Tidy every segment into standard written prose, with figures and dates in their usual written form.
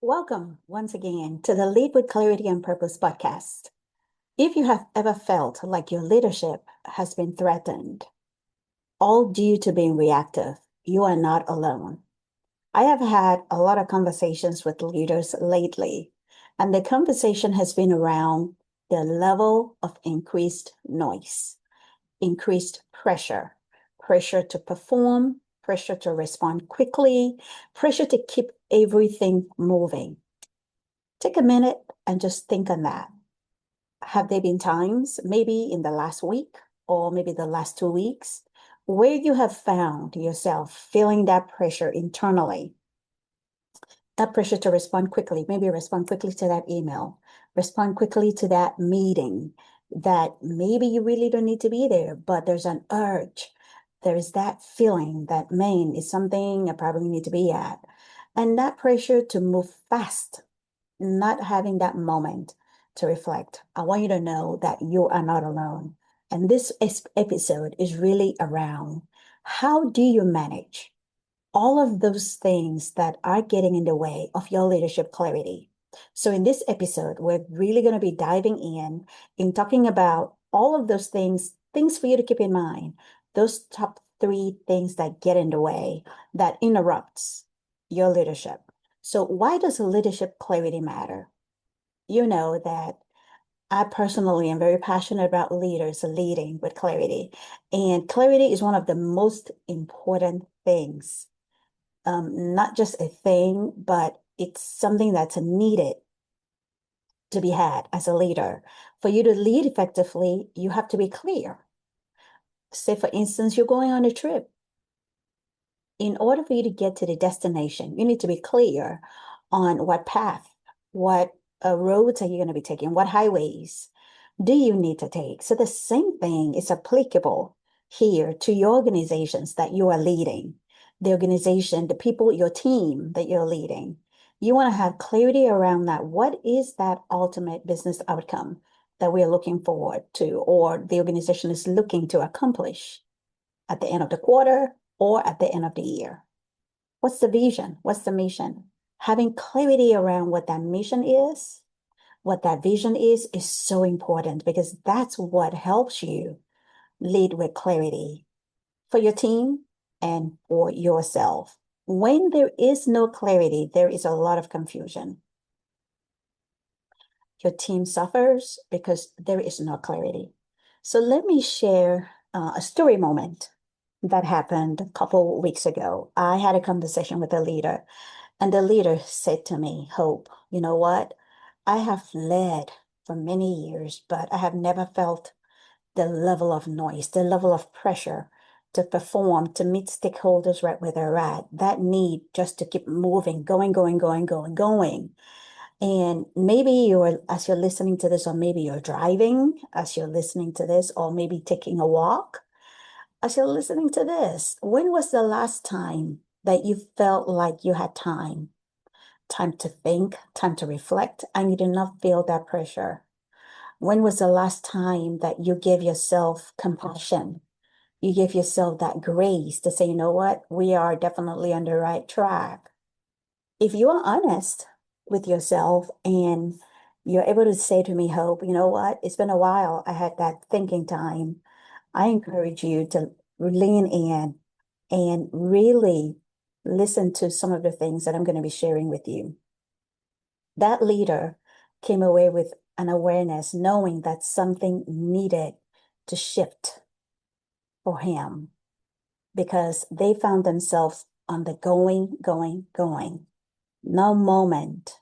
Welcome once again to the Lead with Clarity and Purpose podcast. If you have ever felt like your leadership has been threatened, all due to being reactive, you are not alone. I have had a lot of conversations with leaders lately, and the conversation has been around the level of increased noise, increased pressure, pressure to perform, pressure to respond quickly, pressure to keep everything moving. Take a minute and just think on that. Have there been times, maybe in the last week or maybe the last 2 weeks, where you have found yourself feeling that pressure internally, that pressure to respond quickly, maybe respond quickly to that email, respond quickly to that meeting that maybe you really don't need to be there, but there's an urge. There is that feeling that, man, is something I probably need to be at. And that pressure to move fast, not having that moment to reflect. I want you to know that you are not alone. And this episode is really around how do you manage all of those things that are getting in the way of your leadership clarity. So in this episode, we're really going to be diving in talking about all of those things for you to keep in mind, those top three things that get in the way, that interrupts your leadership. So why does leadership clarity matter? You know that I personally am very passionate about leaders leading with clarity. And clarity is one of the most important things, not just a thing, but it's something that's needed to be had as a leader. For you to lead effectively, you have to be clear. Say, for instance, you're going on a trip. In order for you to get to the destination, you need to be clear on what path, what roads are you going to be taking, what highways do you need to take. So the same thing is applicable here to your organizations that you are leading, the organization, the people, your team that you're leading. You want to have clarity around that. What is that ultimate business outcome that we're looking forward to, or the organization is looking to accomplish at the end of the quarter or at the end of the year? What's the vision? What's the mission? Having clarity around what that mission is, what that vision is so important because that's what helps you lead with clarity for your team and for yourself. When there is no clarity, there is a lot of confusion. Your team suffers because there is no clarity. So let me share a story moment that happened a couple weeks ago. I had a conversation with a leader, and the leader said to me, Hope, you know what? I have led for many years, but I have never felt the level of noise, the level of pressure to perform, to meet stakeholders right where they're at, that need just to keep moving, going. And maybe as you're listening to this, or maybe you're driving as you're listening to this, or maybe taking a walk as you're listening to this. When was the last time that you felt like you had time? Time to think, time to reflect, and you did not feel that pressure? When was the last time that you gave yourself compassion? You give yourself that grace to say, you know what, we are definitely on the right track. If you are honest with yourself and you're able to say to me, Hope, you know what, it's been a while. I had that thinking time. I encourage you to lean in and really listen to some of the things that I'm going to be sharing with you. That leader came away with an awareness, knowing that something needed to shift for him because they found themselves on the going. No moment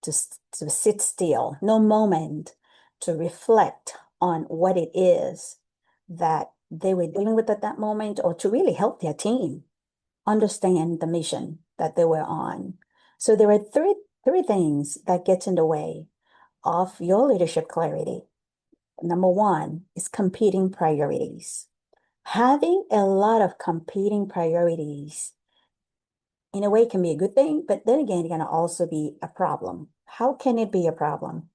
to sit still, no moment to reflect on what it is that they were dealing with at that moment, or to really help their team understand the mission that they were on. So there are three things that gets in the way of your leadership clarity. Number one is competing priorities. Having a lot of competing priorities in a way can be a good thing, but then again, it can also be a problem. How can it be a problem?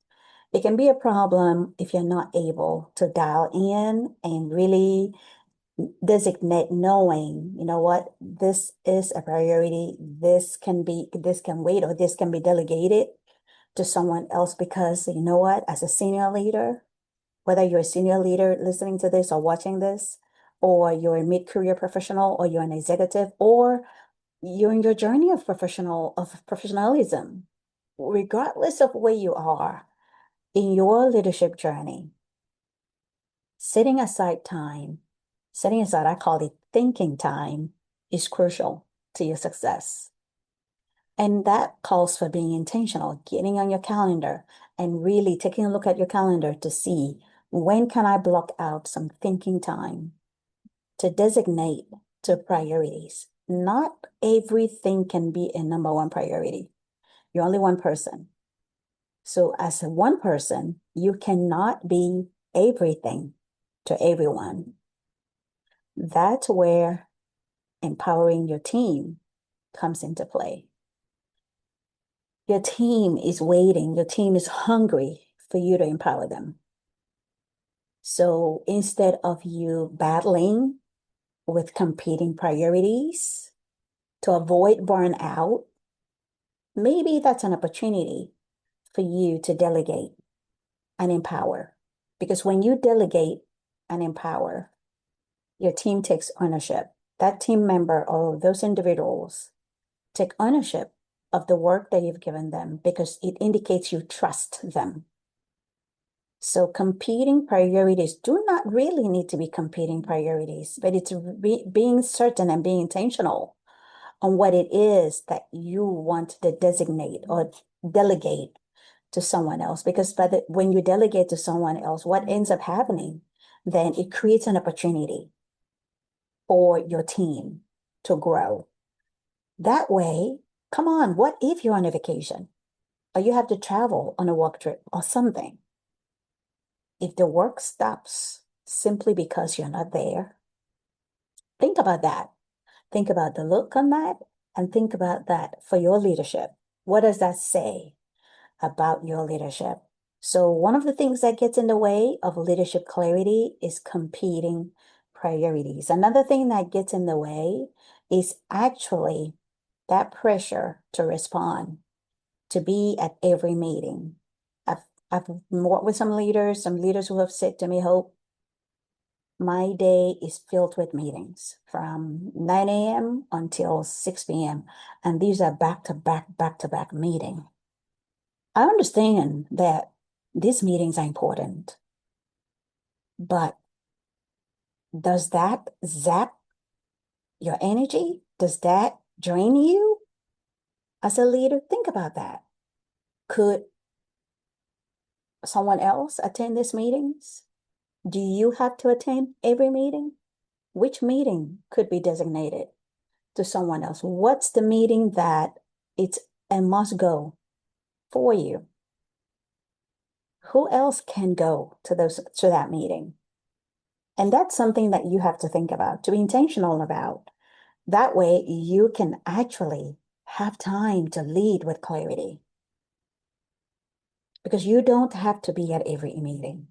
It can be a problem if you're not able to dial in and really designate knowing, you know what, this is a priority, this can wait, or this can be delegated to someone else, because you know what, as a senior leader, whether you're a senior leader listening to this or watching this, or you're a mid-career professional, or you're an executive, or you're in your journey of professionalism, regardless of where you are in your leadership journey, setting aside time, I call it thinking time, is crucial to your success. And that calls for being intentional, getting on your calendar and really taking a look at your calendar to see, when can I block out some thinking time to designate to priorities. Not everything can be a number one priority. You're only one person. So as a one person, you cannot be everything to everyone. That's where empowering your team comes into play. Your team is waiting. Your team is hungry for you to empower them. So instead of you battling with competing priorities to avoid burnout, maybe that's an opportunity for you to delegate and empower. Because when you delegate and empower, your team takes ownership. That team member or those individuals take ownership of the work that you've given them, because it indicates you trust them. So competing priorities do not really need to be competing priorities, but it's being certain and being intentional on what it is that you want to designate or delegate to someone else. Because when you delegate to someone else, what ends up happening, then it creates an opportunity for your team to grow. That way, come on, what if you're on a vacation or you have to travel on a work trip or something? If the work stops simply because you're not there, think about that. Think about the look on that, and think about that for your leadership. What does that say about your leadership? So one of the things that gets in the way of leadership clarity is competing priorities. Another thing that gets in the way is actually that pressure to respond, to be at every meeting. I've worked with some leaders who have said to me, Hope, my day is filled with meetings from 9 a.m. until 6 p.m. And these are back-to-back meetings. I understand that these meetings are important, but does that zap your energy? Does that drain you as a leader? Think about that. Could someone else attend these meetings? Do you have to attend every meeting? Which meeting could be designated to someone else? What's the meeting that it's a must go for you? Who else can go to that meeting? And that's something that you have to think about, to be intentional about. That way you can actually have time to lead with clarity. Because you don't have to be at every meeting.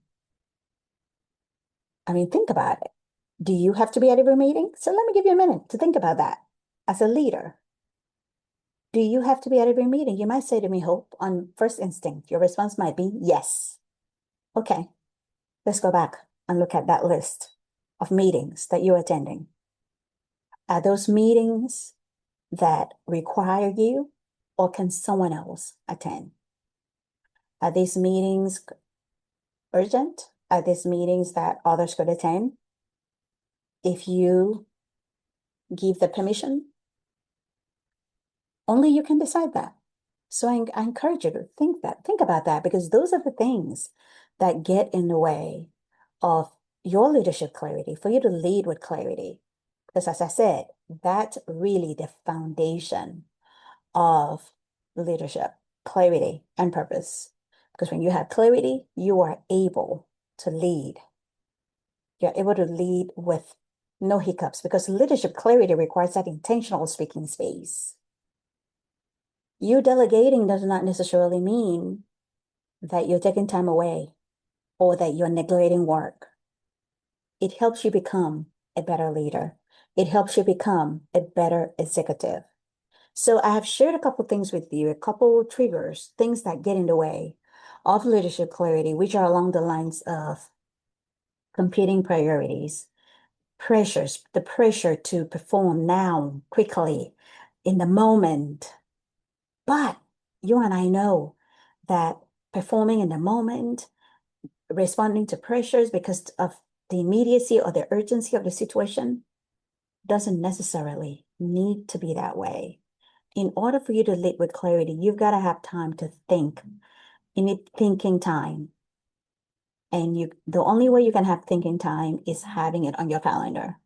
I mean, think about it. Do you have to be at every meeting? So let me give you a minute to think about that. As a leader, do you have to be at every meeting? You might say to me, Hope, on first instinct, your response might be yes. Okay, let's go back and look at that list of meetings that you're attending. Are those meetings that require you, or can someone else attend? Are these meetings urgent? Are these meetings that others could attend? If you give the permission, only you can decide that. So I encourage you to think about that, because those are the things that get in the way of your leadership clarity, for you to lead with clarity. Because as I said, that's really the foundation of leadership, clarity and purpose. Because when you have clarity, you are able to lead. You're able to lead with no hiccups, because leadership clarity requires that intentional speaking space. You delegating does not necessarily mean that you're taking time away or that you're neglecting work. It helps you become a better leader. It helps you become a better executive. So I have shared a couple things with you, a couple triggers, things that get in the way of leadership clarity, which are along the lines of competing priorities, pressures, the pressure to perform now, quickly, in the moment. But you and I know that performing in the moment, responding to pressures because of the immediacy or the urgency of the situation doesn't necessarily need to be that way. In order for you to lead with clarity, you've got to have time to think. You need thinking time. And the only way you can have thinking time is having it on your calendar.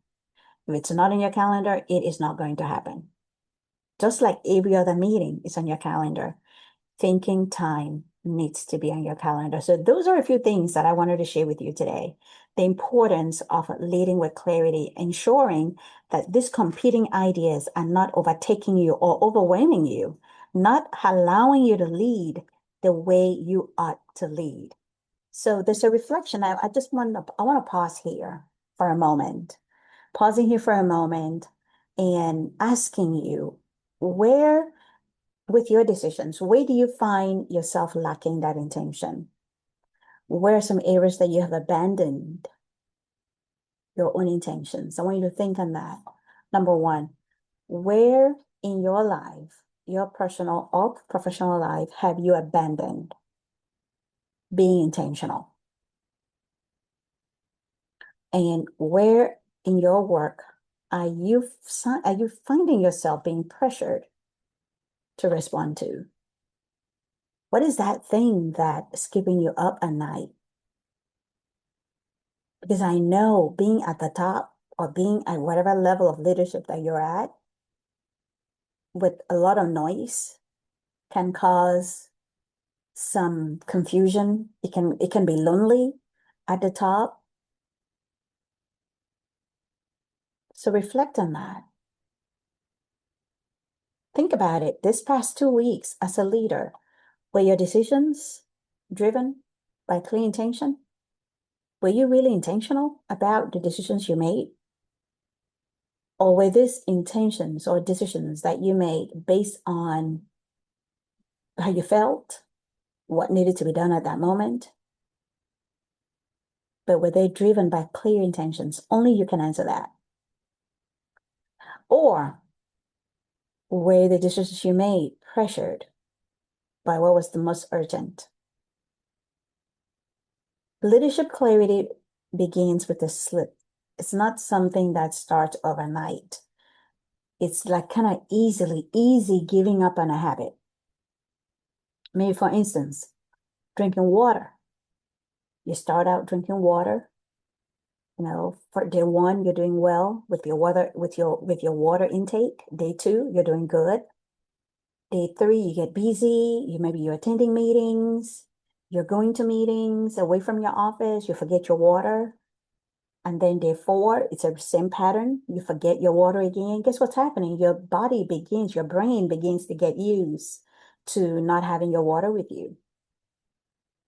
If it's not on your calendar, it is not going to happen. Just like every other meeting is on your calendar, thinking time needs to be on your calendar. So those are a few things that I wanted to share with you today. The importance of leading with clarity, ensuring that these competing ideas are not overtaking you or overwhelming you, not allowing you to lead the way you ought to lead. So there's a reflection. I want to pause here for a moment, pausing here for a moment and asking you, where with your decisions, where do you find yourself lacking that intention? Where are some areas that you have abandoned your own intentions? I want you to think on that. Number one, where in your life, your personal or professional life, have you abandoned being intentional? And where in your work are you finding yourself being pressured to respond to? What is that thing that's keeping you up at night? Because I know being at the top or being at whatever level of leadership that you're at with a lot of noise can cause some confusion. It can be lonely at the top. So reflect on that. Think about it. This past 2 weeks as a leader, were your decisions driven by clear intention? Were you really intentional about the decisions you made? Or were these intentions or decisions that you made based on how you felt, what needed to be done at that moment? But were they driven by clear intentions? Only you can answer that. Or were the decisions you made pressured by what was the most urgent? Leadership clarity begins with a slip. It's not something that starts overnight. It's like kind of easy giving up on a habit. Maybe for instance, drinking water. You start out drinking water. For day one, you're doing well with your water intake. Day two, you're doing good. Day three, you get busy. Maybe you're attending meetings. You're going to meetings away from your office. You forget your water. And then day four, it's a same pattern. You forget your water again. Guess what's happening? Your brain begins to get used to not having your water with you.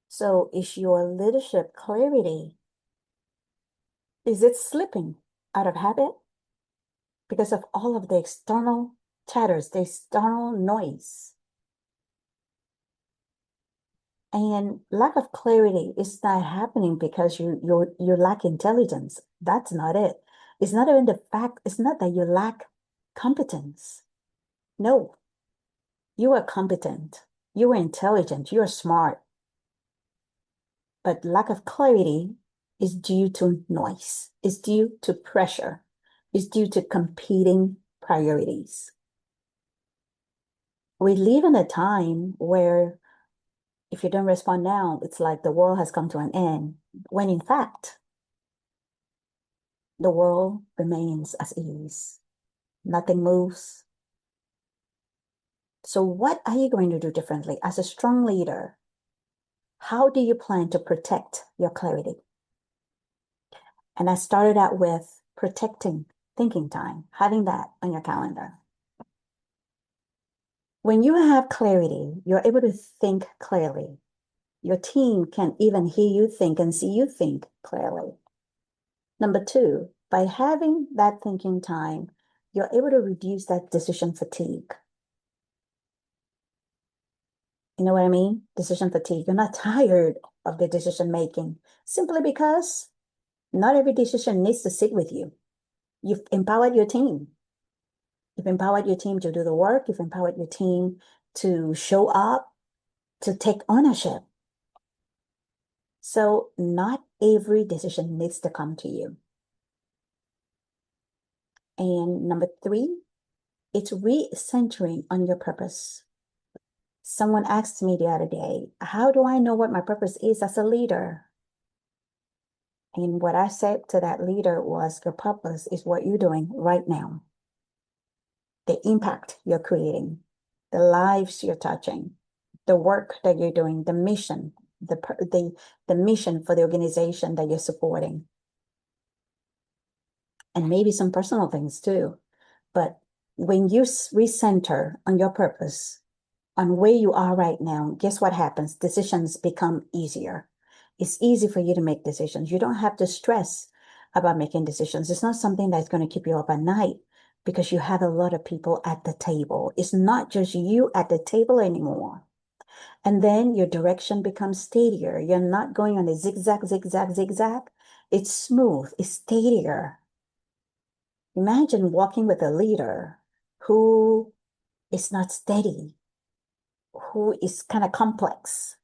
So is your leadership clarity, is it slipping out of habit because of all of the external chatters, the external noise? And lack of clarity is not happening because you lack intelligence. That's not it. It's not even the fact, it's not that you lack competence. No, you are competent, you are intelligent, you are smart. But lack of clarity is due to noise, is due to pressure, is due to competing priorities. We live in a time where if you don't respond now, it's like the world has come to an end, when in fact, the world remains as is. Nothing moves. So what are you going to do differently as a strong leader? How do you plan to protect your clarity? And I started out with protecting thinking time, having that on your calendar. When you have clarity, you're able to think clearly. Your team can even hear you think and see you think clearly. Number two, By having that thinking time, you're able to reduce that decision fatigue. You know what I mean? Decision fatigue. You're not tired of the decision making simply because not every decision needs to sit with you. You've empowered your team. You've empowered your team to do the work. You've empowered your team to show up, to take ownership. So not every decision needs to come to you. And number 3, it's recentering on your purpose. Someone asked me the other day, how do I know what my purpose is as a leader? And what I said to that leader was, your purpose is what you're doing right now, the impact you're creating, the lives you're touching, the work that you're doing, the mission, the mission for the organization that you're supporting, and maybe some personal things too. But when you recenter on your purpose, on where you are right now, guess what happens? Decisions become easier. It's easy for you to make decisions. You don't have to stress about making decisions. It's not something that's going to keep you up at night because you have a lot of people at the table. It's not just you at the table anymore. And then your direction becomes steadier. You're not going on a zigzag, zigzag, zigzag. It's smooth, it's steadier. Imagine walking with a leader who is not steady, who is kind of complex.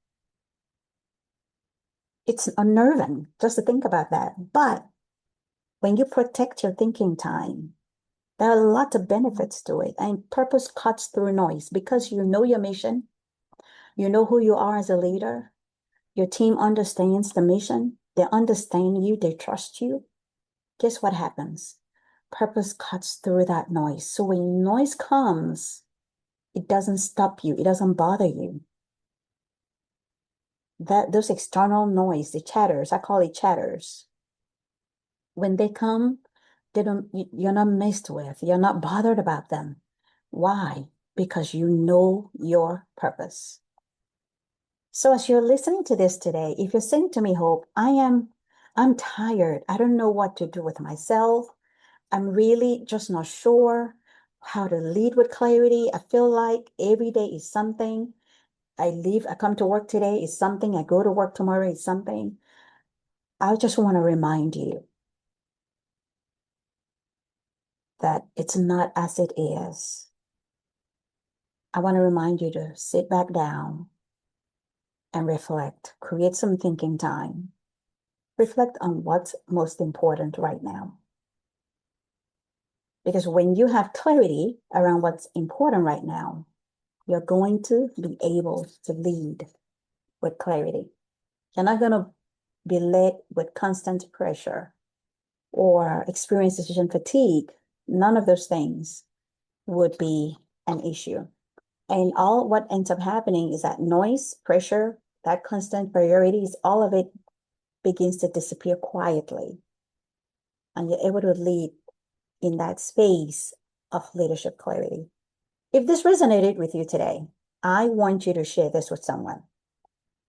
It's unnerving just to think about that. But when you protect your thinking time, there are a lot of benefits to it. And purpose cuts through noise because you know your mission, you know who you are as a leader, your team understands the mission, they understand you, they trust you. Guess what happens? Purpose cuts through that noise. So when noise comes, it doesn't stop you, it doesn't bother you. Those external noise, the chatters, I call it chatters. When they come, you're not messed with, you're not bothered about them. Why? Because you know your purpose. So as you're listening to this today, if you're saying to me, Hope, I'm tired. I don't know what to do with myself. I'm really just not sure how to lead with clarity. I feel like every day is something. I come to work today is something. I go to work tomorrow is something. I just want to remind you that it's not as it is. I want to remind you to sit back down and reflect, create some thinking time. Reflect on what's most important right now. Because when you have clarity around what's important right now, you're going to be able to lead with clarity. You're not going to be led with constant pressure or experience decision fatigue. None of those things would be an issue. And all what ends up happening is that noise, pressure, that constant priorities, all of it begins to disappear quietly. And you're able to lead in that space of leadership clarity. If this resonated with you today, I want you to share this with someone.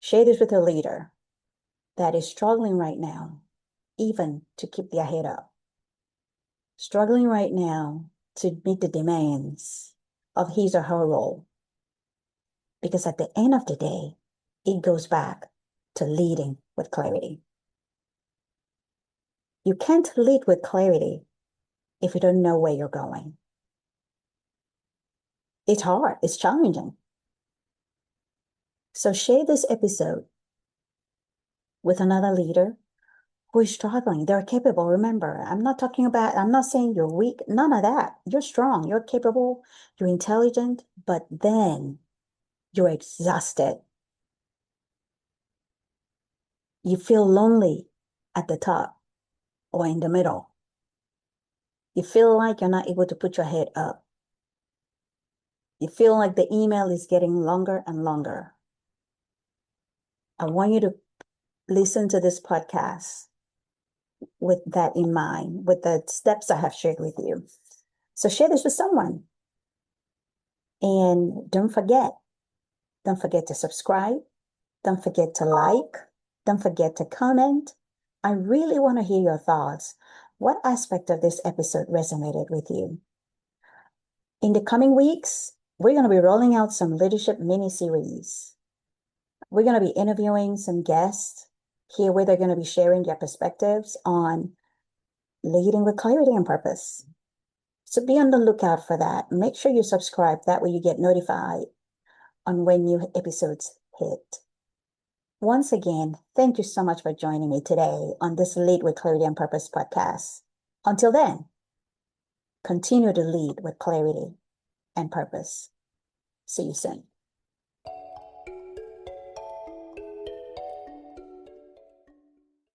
Share this with a leader that is struggling right now, even to keep their head up. Struggling right now to meet the demands of his or her role. Because at the end of the day, it goes back to leading with clarity. You can't lead with clarity if you don't know where you're going. It's hard, it's challenging. So share this episode with another leader who is struggling. They're capable. Remember, I'm not saying you're weak, none of that. You're strong, you're capable, you're intelligent, but then you're exhausted. You feel lonely at the top or in the middle. You feel like you're not able to put your head up. You feel like the email is getting longer and longer. I want you to listen to this podcast with that in mind, with the steps I have shared with you. So share this with someone. And don't forget to subscribe. Don't forget to like. Don't forget to comment. I really want to hear your thoughts What aspect of this episode resonated with you? In the coming weeks, we're going to be rolling out some leadership mini-series. We're going to be interviewing some guests here where they're going to be sharing their perspectives on leading with clarity and purpose. So be on the lookout for that. Make sure you subscribe. That way you get notified on when new episodes hit. Once again, thank you so much for joining me today on this Lead with Clarity and Purpose podcast. Until then, continue to lead with clarity and purpose. See you soon.